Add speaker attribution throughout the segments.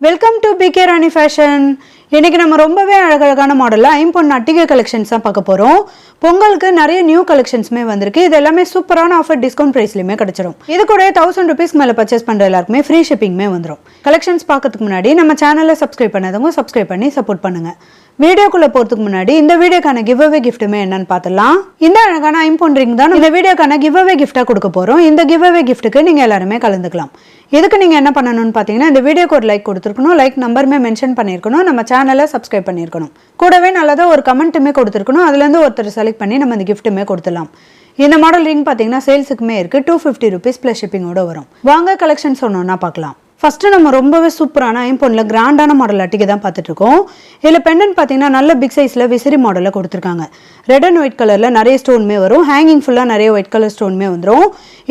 Speaker 1: Welcome to PK Rani fashion. இன்னைக்கு நம்ம ரொம்பவே அழகழகான மாடலில் ஐம்பொன் அட்டிகை கலெக்ஷன்ஸ் தான் பார்க்க போகிறோம். பொங்கலுக்கு நிறைய நியூ கலெக்ஷன்ஸுமே வந்திருக்கு. இது எல்லாமே சூப்பரான ஆஃபர் டிஸ்கவுண்ட் ப்ரைஸ்லையுமே கிடச்சிரும். இது கூட 1000 rupees மேலே பர்ச்சேஸ் பண்ணுற எல்லாருக்குமே ஃப்ரீ ஷிப்பிங்குமே வந்துடும். கலெக்ஷன்ஸ் பார்க்கறதுக்கு முன்னாடி நம்ம சேனலை சப்ஸ்கிரைப் பண்ணாதவங்க சப்ஸ்கிரைப் பண்ணி சப்போர்ட் பண்ணுங்கள். வீடியோக்குள்ளே போகிறதுக்கு முன்னாடி இந்த வீடியோக்கான கிவ் அவே கிஃப்ட்டுமே என்னன்னு பார்த்துலாம். இந்த அழகான ஐம்பொன் ரிங் தான் இந்த வீடியோக்கான கிவ் அவே கிஃப்ட்டாக கொடுக்க போகிறோம். இந்த கிவ் அவே கிஃப்ட்டுக்கு நீங்கள் எல்லாருமே கலந்துக்கலாம். இதுக்கு நீங்கள் என்ன பண்ணணும்னு பார்த்தீங்கன்னா, இந்த வீடியோக்கு ஒரு லைக் கொடுத்துருக்கணும், லைக் நம்பருமே மென்ஷன் பண்ணியிருக்கணும், நம்ம சேனலை சப்ஸ்கிரைப் பண்ணியிருக்கணும், கூடவே நல்லதாக ஒரு கமெண்ட்டுமே கொடுத்துருக்கணும். அதுலேருந்து ஒருத்தர் செலக்ட் பண்ணி நம்ம இந்த கிஃப்ட்டுமே கொடுத்துடலாம். இந்த மாடல் ரிங் பார்த்தீங்கன்னா சேல்ஸுக்குமே இருக்குது. 250 rupees ப்ளஸ் ஷிப்பிங்கோட வரும். வாங்க கலெக்ஷன்ஸ் ஒன்றா பார்க்கலாம். ஃபஸ்ட்டு நம்ம ரொம்பவே சூப்பரான ஐம்பொன்னில் கிராண்டான மாடல் அட்டிகை தான் பார்த்துட்ருக்கோம். இதில் பெண்டன் பார்த்தீங்கன்னா நல்ல பிக் சைஸில் விசிறி மாடலில் கொடுத்துருக்காங்க. ரெட் அண்ட் ஒயிட் கலரில் நிறைய ஸ்டோனுமே வரும். ஹேங்கிங் ஃபுல்லாக நிறைய ஒயிட் கலர் ஸ்டோனுமே வந்துடும்.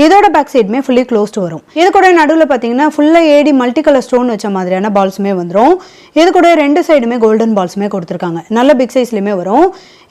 Speaker 1: இதோட பேக் சைடுமே ஃபுல்லி க்ளோஸ்டு வரும். இது கூட நடுவில் பார்த்தீங்கன்னா ஃபுல்லாக ஏடி மல்டி கலர் ஸ்டோன் வச்ச மாதிரியான பால்ஸுமே வந்துடும். இது கூட ரெண்டு சைடுமே கோல்டன் பால்ஸுமே கொடுத்துருக்காங்க. நல்ல பிக் சைஸ்லையுமே வரும்.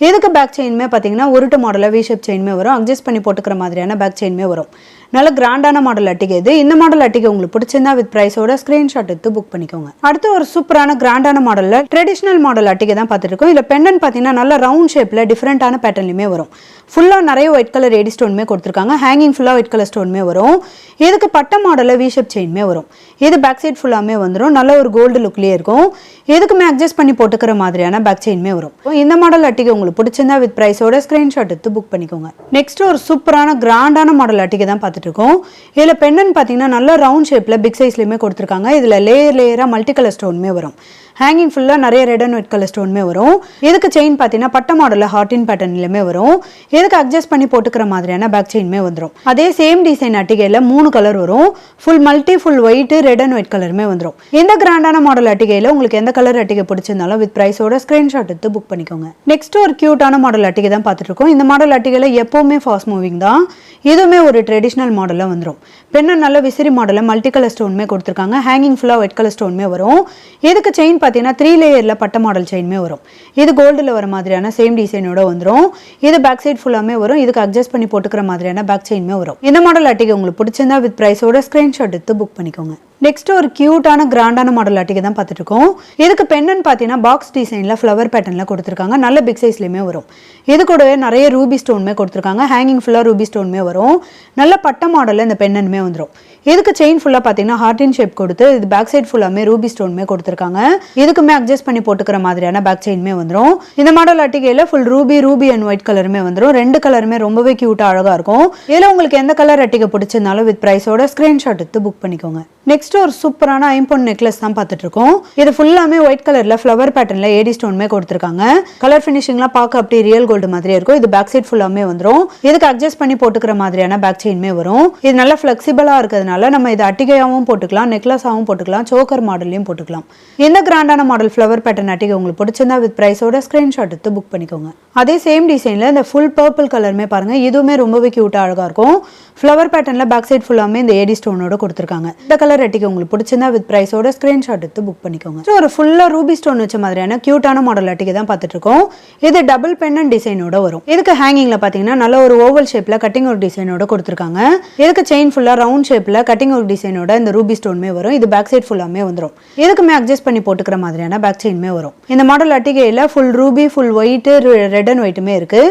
Speaker 1: இதுக்கு பேக் செயினுமே பார்த்தீங்கன்னா உருட்டு மாடலில் வி ஷேப் செயினுமே வரும். அட்ஜஸ்ட் பண்ணி போட்டுக்கிற மாதிரியான பேக் செயினுமே வரும். நல்ல கிராண்டான மாடல் அட்டிகை இது. இந்த மாடல் அட்டிகை உங்களுக்கு பிடிச்சிருந்தா வித் பிரைஸோட ஸ்கிரீன்ஷாட் எடுத்து புக் பண்ணிக்கோங்க. அடுத்து ஒரு சூப்பரான கிராண்டான மாடலில் ட்ரெடிஷனல் மாடல் அட்டிகை தான் பார்த்துட்டு இருக்கோம். இதில் பெண்டன் பார்த்தீங்கன்னா நல்ல ரவுண்ட் ஷேப்பில் டிஃப்ரெண்டான பேட்டர்லையுமே வரும். ஃபுல்லாக நிறைய ஒயிட் கலர் ஏடி ஸ்டோனுமே கொடுத்துருக்காங்க. ஹேங்கிங் ஃபுல்லாக ஒயிட் கலர் ஸ்டோனுமே வரும். இதுக்கு பட்ட மாடலில் வி ஷேப் செயினுமே வரும். இது பேக் சைட் ஃபுல்லாமே வந்துடும். நல்ல ஒரு கோல்டு லுக்லேயே இருக்கும். இதுக்குமே அட்ஜஸ்ட் பண்ணி போட்டுக்கிற மாதிரியான பேக் செயினுமே வரும். இந்த மாடல் அட்டிகை உங்களுக்கு பிடிச்சிருந்தா வித் பிரைஸோட ஸ்கிரீன்ஷாட் எடுத்து புக் பண்ணிக்கோங்க. நெக்ஸ்ட் ஒரு சூப்பரான கிராண்டான மாடல் அட்டிகை தான் பார்த்துட்டு இருக்கோம். இதில் பெண்டன் பார்த்தீங்கன்னா நல்ல ரவுண்ட் ஷேப்பில் பிக் சைஸ்லையுமே கொடுத்துருக்காங்க. இதில் லேயராக மல்டி கலர் ஸ்டோனுமே வரும். ஹேங்கிங் ஃபுல்லாக நிறைய ரெட் அண்ட் ஒயிட் கலர் ஸ்டோனுமே வரும். இதுக்கு செயின் பார்த்தீங்கன்னா பட்ட மாடலில் ஹார்டின் பேட்டர்ன்லையுமே வரும். இதுக்கு அட்ஜஸ்ட் பண்ணி போட்டுக்கிற மாதிரியான பேக் செயினுமே வந்துடும். அதே சேம் டிசைன் அட்டிகையில் 3 கலர் வரும். Full multi, full white, red and white கலருமே வந்துடும். இந்த கிராண்டான மாடல் அட்டிகையில் உங்களுக்கு எந்த கலர் அட்டிகை பிடிச்சிருந்தாலும் வித் பிரைஸோட ஸ்கிரீன்ஷாட் எடுத்து புக் பண்ணிக்கோங்க. நெக்ஸ்ட் ஒரு கியூட்டான மாடல் அட்டிகை தான் பார்த்துட்டு இருக்கோம். இந்த மாடல் அட்டிகையில் எப்போவுமே ஃபாஸ்ட் மூவிங் தான். இதுவுமே ஒரு ட்ரெடிஷ்னல் மாடலில் வந்துடும். பெண்ணை நல்ல விசிறி மாடலில் மல்டி கலர் ஸ்டோனுமே கொடுத்துருக்காங்க. ஹேங்கிங் ஃபுல்லாக ஒயிட் கலர் ஸ்டோனுமே வரும். இதுக்கு செயின் பார்த்தீங்கன்னா 3 லேயரில் பட்ட மாடல் செயினுமே வரும். இது கோல்டில் வர மாதிரியான சேம் டிசைனோட வந்துடும். இது பேக் சைட் ஃபுல்லாமே வரும். இதுக்கு அட்ஜஸ்ட் பண்ணி போட்டுக்கிற மாதிரியான பேக் செயினுமே வரும். இந்த மாடல் அட்டிகை உங்களுக்கு பிடிச்சிருந்தா வித் பிரைஸோட ஸ்கிரீன்ஷாட் எடுத்து புக் பண்ணிக்கோங்க. நெக்ஸ்ட் ஒரு கியூட்டான கிராண்டான மாடல் அட்டிகை தான் பார்த்துட்டு இருக்கோம். இதுக்கு பெண்ணன் பார்த்தீங்கன்னா பாக்ஸ் டிசைனில் ஃப்ளவர் பேட்டர்னில் கொடுத்துருக்காங்க. நல்ல பிக் சைஸ்லையுமே வரும். இது கூடவே நிறைய ரூபி ஸ்டோனுமே கொடுத்துருக்காங்க. ஹேங்கிங் ஃபுல்லாக ரூபி ஸ்டோனுமே வரும். நல்ல பட்ட மாடலில் இந்த பெண்ணனுமே வந்துடும். இதுக்கு செயின் ஃபுல்லாக பார்த்தீங்கன்னா ஹார்டின் ஷேப் கொடுத்து இது பேக் சைட் ஃபுல்லாமே ரூபி ஸ்டோனுமே கொடுத்துருக்காங்க. இதுக்குமே அட்ஜஸ்ட் பண்ணி போட்டுக்கிற மாதிரியான பேக் செயினுமே வந்துடும். இந்த மாடல் அட்டிகையில் ஃபுல் ரூபி அண்ட் ஒயிட் கலருமே வந்துடும். ரெண்டு கலருமே ரொம்பவே கியூட்டாக அழகாக இருக்கும். இதில் உங்களுக்கு எந்த கலர் அட்டிகை பிடிச்சிருந்தாலும் வித் பிரைஸோட ஸ்கிரீன்ஷாட் எடுத்து புக் பண்ணிக்கோங்க. நெக்ஸ்ட் ஒரு சூப்பரான ஐம்பொன் நெக்லஸ் தான் பார்த்துட்டு இருக்கோம். இது ஃபுல்லாமே ஒயிட் கலர்ல ஃப்ளவர் பேட்டர்ன்ல ஏடி ஸ்டோனுமே கொடுத்துருக்காங்க. கலர் ஃபினிஷிங்லாம் பார்க்க அப்படி ரியல் கோல்டு மாதிரியே இருக்கும். இது பேக் சைட் ஃபுல்லாமே வந்துடும். இதுக்கு அட்ஜஸ்ட் பண்ணி போட்டுக்கிற மாதிரியான பேக் செயினுமே வரும். இது நல்லா ஃபிளெக்சிபிளா இருக்கிறதுனால நம்ம இது அட்டிகையாவும் போட்டுக்கலாம், நெக்லஸாவும் போட்டுக்கலாம், சோக்கர் மாடல்லையும் போட்டுக்கலாம். இந்த கிராண்டான மாடல் ஃப்ளவர் பேட்டர்ன் அட்டிகை உங்களுக்கு பிடிச்சிருந்தா வித் பிரைஸோட ஸ்கிரீன்ஷாட் எடுத்து புக் பண்ணிக்கோங்க. அதே சேம் டிசைன்ல இந்த ஃபுல் பர்பிள் கலருமே பாருங்க. இதுவுமே ரொம்பவே கியூட்டா அழகா இருக்கும். ஃப்ளவர் பேட்டர்ன்ல பேக் சைட் ஃபுல்லாமே இந்த ஏடி ஸ்டோனோட கொடுத்துருக்காங்க. இந்த கலர் அட்டிகை உங்களுக்கு பிடிச்சிருந்தா வித் பிரைஸோட ஸ்கிரீன்ஷாட் எடுத்து புக் பண்ணிக்கோங்க. ஒரு ஃபுல்லா ரூபி ஸ்டோன் வச்ச மாதிரியான கியூட்டான மாடல் அட்டிகை தான் பார்த்துட்டு இருக்கோம். இது டபுள் பெண்ணன் டிசைனோட வரும். இதுக்கு ஹேங்கிங்ல பாத்தீங்கன்னா நல்ல ஒரு ஓவல் ஷேப்ல கட்டிங் ஒர்க் டிசைனோட கொடுத்துருக்காங்க. இதுக்கு செயின் ஃபுல்லா ரவுண்ட் ஷேப்ல கட்டிங் ஒர்க் டிசைனோட இந்த ரூபி ஸ்டோனுமே வரும். இது பேக் சைட் ஃபுல்லாமே வந்துடும். இதுக்குமே அட்ஜஸ்ட் பண்ணி போட்டுக்கிற மாதிரியான பேக் செயினுமே வரும். இந்த மாடல் அட்டிகையில full ruby, full white, red and ஒயிட்டுமே இருக்கு.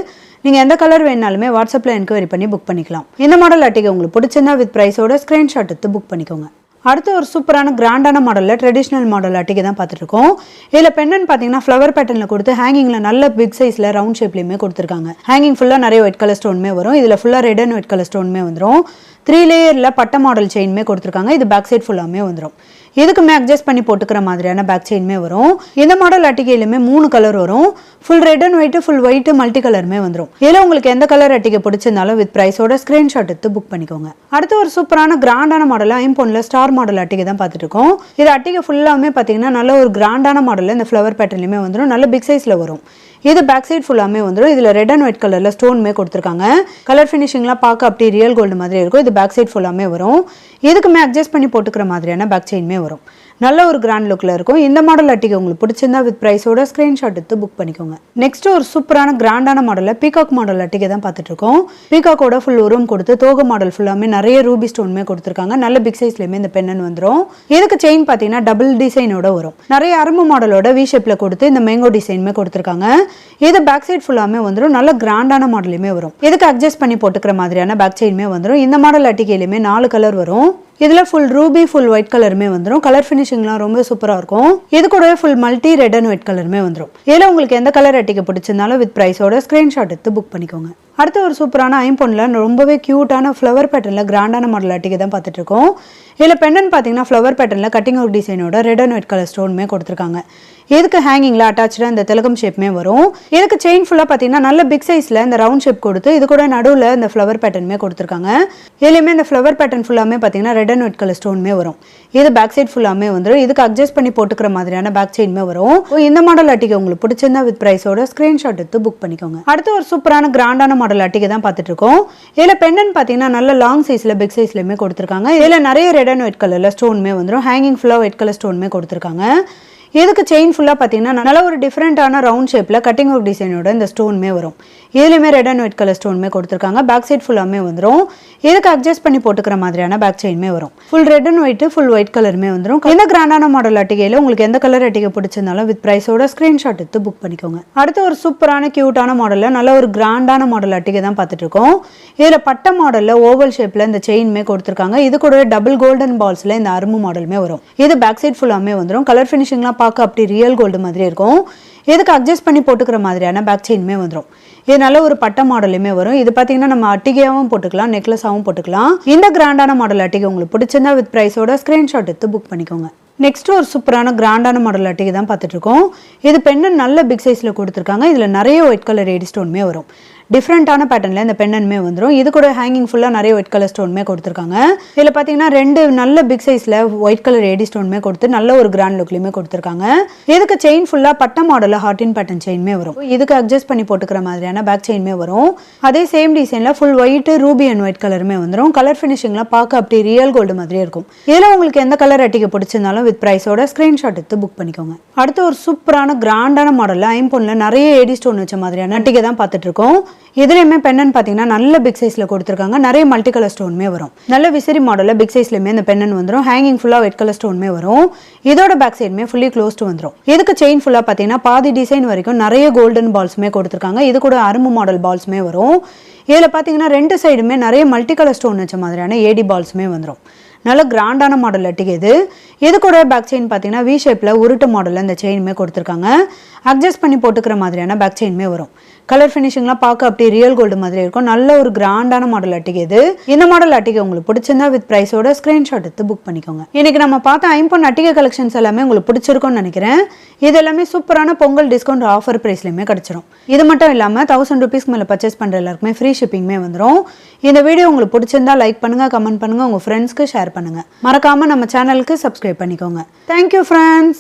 Speaker 1: நீங்கள் எந்த கலர் வேணாலுமே வாட்ஸ்அப்பில் என்கொயரி பண்ணி புக் பண்ணிக்கலாம். இந்த மாடல் அட்டிகை உங்களுக்கு பிடிச்சிருந்தா வித் பிரைஸோட ஸ்கிரீன்ஷாட் எடுத்து புக் பண்ணிக்கோங்க. அடுத்து ஒரு சூப்பரான கிராண்டான மாடலில் ட்ரெடிஷ்னல் மாடல் அட்டிகை தான் பார்த்துட்டு இருக்கோம். இதில் பெண்ணன் பார்த்தீங்கன்னா ஃப்ளவர் பேட்டர்னில் கொடுத்து ஹேங்கிங்கில் நல்ல பிக் சைஸில் ரவுண்ட் ஷேப்லையுமே கொடுத்துருக்காங்க. ஹேங்கிங் ஃபுல்லாக நிறைய ஒயிட் கலர் ஸ்டோனுமே வரும். இதில் ஃபுல்லாக ரெட் அண்ட் ஒயிட் கலர் ஸ்டோனுமே வந்துடும். 3 லேயரில் பட்ட மாடல் செயினுமே கொடுத்துருக்காங்க. இது பேக் சைட் ஃபுல்லாமே வந்துடும். இதுக்குமே அட்ஜஸ்ட் பண்ணி போட்டுக்கிற மாதிரியான பேக் செயினுமே வரும். இந்த மாடல் அட்டிகையிலுமே 3 கலர் வரும். Full red and white, full white, multi கலருமே வந்துடும். இதில் உங்களுக்கு எந்த கலர் அட்டிகை பிடிச்சிருந்தாலும் வித் பிரைஸோட ஸ்கிரீன்ஷாட் எடுத்து புக் பண்ணிக்கோங்க. அடுத்து ஒரு சூப்பரான கிராண்டான மாடல் ஐம்பொன்ல ஸ்டார் மாடல் அட்டிகை தான் பார்த்துட்டு இருக்கோம். இது அட்டிகை ஃபுல்லாமே பார்த்தீங்கன்னா நல்ல ஒரு கிராண்டான மாடலில் இந்த ஃப்ளவர் பேட்டர்லையுமே வந்துடும். நல்ல பிக் சைஸில் வரும். இது பேக் சைட் ஃபுல்லாமே வந்துடும். இதில் ரெட் அண்ட் ஒயிட் கலரில் ஸ்டோனுமே கொடுத்துருக்காங்க. கலர் ஃபினிஷிங்லாம் பார்க்க அப்படி ரியல் கோல்டு மாதிரி இருக்கும். இது பேக் சைட் ஃபுல்லாமே வரும். இதுக்குமே அட்ஜஸ்ட் பண்ணி போட்டுக்கிற மாதிரியான பேக் செயினுமே வரும். நல்ல ஒரு கிராண்ட் லுக்கில் இருக்கும். இந்த மாடல் அட்டிகை உங்களுக்கு பிடிச்சிருந்தா வித் ப்ரைஸோட ஸ்க்ரீன்ஷாட் எடுத்து புக் பண்ணிக்கோங்க. நெக்ஸ்ட் ஒரு சூப்பரான கிராண்டான மாடலில் பீகாக் மாடல் அட்டிகை தான் பார்த்துட்டு இருக்கோம். பீகாக்கோட ஃபுல் உரம் கொடுத்து தோகை மாடல் ஃபுல்லாமே நிறைய ரூபி ஸ்டோனுமே கொடுத்துருக்காங்க. நல்ல பிக் சைஸ்லேயுமே இந்த பெண்ணன் வந்துடும். இதுக்கு செயின் பார்த்தீங்கன்னா டபுள் டிசைனோட வரும். நிறைய அரும்பு மாடலோட வி ஷேப்பில் கொடுத்து இந்த மேங்கோ டிசைனுமே கொடுத்துருக்காங்க. இது பேக் சைட் ஃபுல்லாமே வந்துடும். நல்ல கிராண்டான மாடலுமே வரும். இதுக்கு அட்ஜஸ்ட் பண்ணி போட்டுக்கிற மாதிரியான பேக் செயினுமே வந்துடும். இந்த மாடல் அட்டிகையிலுமே 4 கலர் வரும். இதில் ஃபுல் ரூபி ஃபுல் ஒயிட் கலருமே வந்துடும். கலர் ஃபினிஷிங்லாம் ரொம்ப சூப்பராக இருக்கும். இது கூடவே full multi red and white கலருமே வந்துடும். இதில் உங்களுக்கு எந்த கலர் அட்டிகை பிடிச்சிருந்தாலும் வித் ப்ரைஸோட ஸ்க்ரீன்ஷாட் எடுத்து புக் பண்ணிக்கோங்க. அடுத்து ஒரு சூப்பரான ஐம்பொன்னில் ரொம்பவே க்யூட்டான ஃப்ளவர் பேட்டர்னில் கிராண்டான மாடல் அட்டிகை தான் பார்த்துட்டு இருக்கோம். இதில் பெண்ணன் பார்த்தீங்கன்னா ஃப்ளவர் பேட்டர்னில் கட்டிங் ஒர்க் டிசைனோட ரெட் அண்ட் ஒயிட் கலர் ஸ்டோனுமே கொடுத்துருக்காங்க. இதுக்கு ஹேங்கிங்கில் அட்டாச்சாக இந்த திலகம் ஷேப்புமே வரும். இதுக்கு செயின் ஃபுல்லாக பார்த்தீங்கன்னா நல்ல பிக் சைஸில் இந்த ரவுண்ட் ஷேப் கொடுத்து இது கூட நடுவில் இந்த ஃப்ளவர் பேட்டர்னுமே கொடுத்துருக்காங்க. இதுலேயுமே இந்த ஃப்ளவர் பேட்டர்ன் ஃபுல்லாமே பார்த்தீங்கன்னா ரெட் அண்ட் ஒயிட் கலர் ஸ்டோனுமே வரும். இது பேக் சைட் ஃபுல்லாமே வந்துடும். இதுக்கு அட்ஜஸ்ட் பண்ணி போட்டுக்கிற மாதிரியான பேக் செயினுமே வரும். இந்த மாடல் அட்டிகை உங்களுக்கு பிடிச்சிருந்தா வித் ப்ரைஸோட ஸ்க்ரீன்ஷாட் எடுத்து புக் பண்ணிக்கோங்க. அடுத்து ஒரு சூப்பரான கிராண்டான மாடல் அட்டிகை தான் பார்த்துட்டு இருக்கோம். இதில் பெண்ணன் பார்த்தீங்கன்னா நல்ல லாங் சைஸில் பிக் சைஸ்லையுமே கொடுத்துருக்காங்க. இதில் நிறைய ரெட் அண்ட் ஒயிட் கலரில் ஸ்டோனுமே வந்துடும். ஹேங்கிங் ஃபுல்லாக ஒயிட் கலர் ஸ்டோனுமே கொடுத்துருக்காங்க. இதுக்கு செயின் ஃபுல்லாக பார்த்தீங்கன்னா நல்ல ஒரு டிஃப்ரெண்ட்டான ரவுண்ட் ஷேப்பில் கட்டிங் ஒர்க் டிசைனோட இந்த ஸ்டோனுமே வரும். இதுலேயுமே ரெட் அண்ட் ஒயிட் கலர் ஸ்டோனுமே கொடுத்துருக்காங்க. பேக் சைட் ஃபுல்லாமே வந்துடும். இதுக்கு அட்ஜஸ்ட் பண்ணி போட்டுக்கிற மாதிரியான பேக் செயினுமே வரும். Full red and white full white கலருமே வந்துடும். இந்த கிராண்டான மாடல் அட்டிகையில் உங்களுக்கு எந்த கலர் அட்டிகை பிடிச்சிருந்தாலும் வித் ப்ரைஸோட ஸ்க்ரீன்ஷாட் எடுத்து புக் பண்ணிக்கோங்க. அடுத்து ஒரு சூப்பரான க்யூட்டான மாடலில் நல்ல ஒரு கிராண்டான மாடல் அட்டிகை தான் பார்த்துட்டு இருக்கோம். இதில் பட்ட மாடலில் ஓவல் ஷேப்பில் இந்த செயினுமே கொடுத்துருக்காங்க. இது கூட டபுள் கோல்டன் பால்ஸில் இந்த அரும்பு மாடலுமே வரும். இது பேக் சைட் ஃபுல்லாமே வந்துடும். கலர் ஃபினிஷிங்லாம் பார்க்க அப்படி ரியல் கோல்டு மாதிரி இருக்கும். இதுக்கு அட்ஜஸ்ட் பண்ணி போட்டுக்கிற மாதிரியான பேக் செயினுமே வந்துடும். இது நல்ல ஒரு பட்ட மாடலுமே வரும். இது பார்த்தீங்கன்னா நம்ம அட்டிகையாகவும் போட்டுக்கலாம், நெக்லஸாகவும் போட்டுக்கலாம். இந்த கிராண்டான மாடல் அட்டிகை உங்களுக்கு பிடிச்சிருந்தா வித் ப்ரைஸோட ஸ்க்ரீன்ஷாட் எடுத்து புக் பண்ணிக்கோங்க. நெக்ஸ்ட் ஒரு சூப்பரான கிராண்டான மாடல் அட்டிகை தான் பார்த்துட்டு இருக்கோம். இது பெண்ணன் நல்ல பிக் சைஸில் கொடுத்துருக்காங்க. இதில் நிறைய ஒயிட் கலர் ஏடி ஸ்டோனுமே வரும். டிஃப்ரெண்ட்டான பேட்டர்னில் இந்த பெண்ணனுமே வந்துடும். இது கூட ஹேங்கிங் ஃபுல்லாக நிறைய ஒயிட் கலர் ஸ்டோனுமே கொடுத்துருக்காங்க. இதில் பார்த்தீங்கன்னா 2 நல்ல பிக் சைஸில் ஒயிட் கலர் ஏடி ஸ்டோனுமே கொடுத்து நல்ல ஒரு கிராண்ட் லுக்லையுமே கொடுத்துருக்காங்க. இதுக்கு செயின் ஃபுல்லாக பட்ட மாடலில் ஹார்டின் பேட்டர்ன் செயினுமே வரும். இதுக்கு அட்ஜஸ்ட் பண்ணி போட்டுக்கிற மாதிரியான பேக் செயினுமே வரும். அதே சேம் டிசைனில் full white Ruby and white கலருமே வந்துடும். கலர் ஃபினிஷிங்லாம் பார்க்க அப்படி ரியல் கோல்டு மாதிரியே இருக்கும். இதில் உங்களுக்கு எந்த கலர் அட்டிகை பிடிச்சிருந்தாலும் வித் ப்ரைஸோட ஸ்க்ரீன்ஷாட் எடுத்து புக் பண்ணிக்கோங்க. அடுத்து ஒரு சூப்பரான கிராண்டான மாடலில் ஐம்பொன்னில் நிறைய ஏடி ஸ்டோன் வச்ச மாதிரியான அட்டிகை தான் பார்த்துட்டு இருக்கோம். இதுலேயுமே பெண்ணன் பார்த்தீங்கன்னா நல்ல பிக் சைஸில் கொடுத்துருக்காங்க. நிறைய மல்டி கலர் ஸ்டோனுமே வரும். நல்ல விசிறி மாடலில் பிக் சைஸ்லையுமே இந்த பெண்ணன் வந்துடும். ஹேங்கிங் ஃபுல்லாக ஒயிட் கலர் ஸ்டோனுமே வரும். இதோட பேக் சைடுமே ஃபுல்லி க்ளோஸ்டு வந்துடும். இதுக்கு செயின் ஃபுல்லாக பார்த்தீங்கன்னா பாதி டிசைன் வரைக்கும் நிறைய கோல்டன் பால்ஸுமே கொடுத்துருக்காங்க. இது கூட அரும்பு மாடல் பால்ஸுமே வரும். இதில் பார்த்தீங்கன்னா 2 சைடுமே நிறைய மல்டி கலர் ஸ்டோன் வச்ச மாதிரியான ஏடி பால்ஸுமே வந்துடும். நல்ல கிராண்டான மாடல் அட்டிகை இது. இது கூட பேக் செயின் பார்த்தீங்கன்னா வி ஷேப்பில் உருட்டு மாடலில் இந்த செயினுமே கொடுத்துருக்காங்க. அட்ஜஸ்ட் பண்ணி போட்டுக்கிற மாதிரியான பேக் செயினுமே வரும். கலர் ஃபினிஷிங்லாம் பார்க்க அப்படி ரியல் கோல்டு மாதிரி இருக்கும். நல்ல ஒரு கிராண்டான மாடல் அட்டிகை இது. இந்த மாடல் அட்டிகை உங்களுக்கு பிடிச்சிருந்தா வித் ப்ரைஸோட ஸ்க்ரீன்ஷாட் எடுத்து புக் பண்ணிக்கோங்க. இன்னைக்கு நம்ம பார்த்த ஐம்பொன் அட்டிகை கலெக்ஷன்ஸ் எல்லாமே உங்களுக்கு பிடிச்சிருக்கும்னு நினைக்கிறேன். இது எல்லாமே சூப்பரான பொங்கல் டிஸ்கவுண்ட் ஆஃபர் ப்ரைஸ்லையுமே கிடைச்சிரும். இது மட்டும் இல்லாமல் 1000 ருபீஸ்க்கு மேலே பர்ச்சேஸ் பண்ணுற எல்லாருக்குமே ஃப்ரீ ஷிப்பிங்குமே வந்துடும். இந்த வீடியோ உங்களுக்கு பிடிச்சிருந்தா லைக் பண்ணுங்கள், கமெண்ட் பண்ணுங்கள், உங்கள் ஃப்ரெண்ட்ஸ்க்கு ஷேர் பண்ணுங்கள். மறக்காமல் நம்ம சேனலுக்கு சப்ஸ்கிரைப் பண்ணிக்கோங்க. Thank you friends.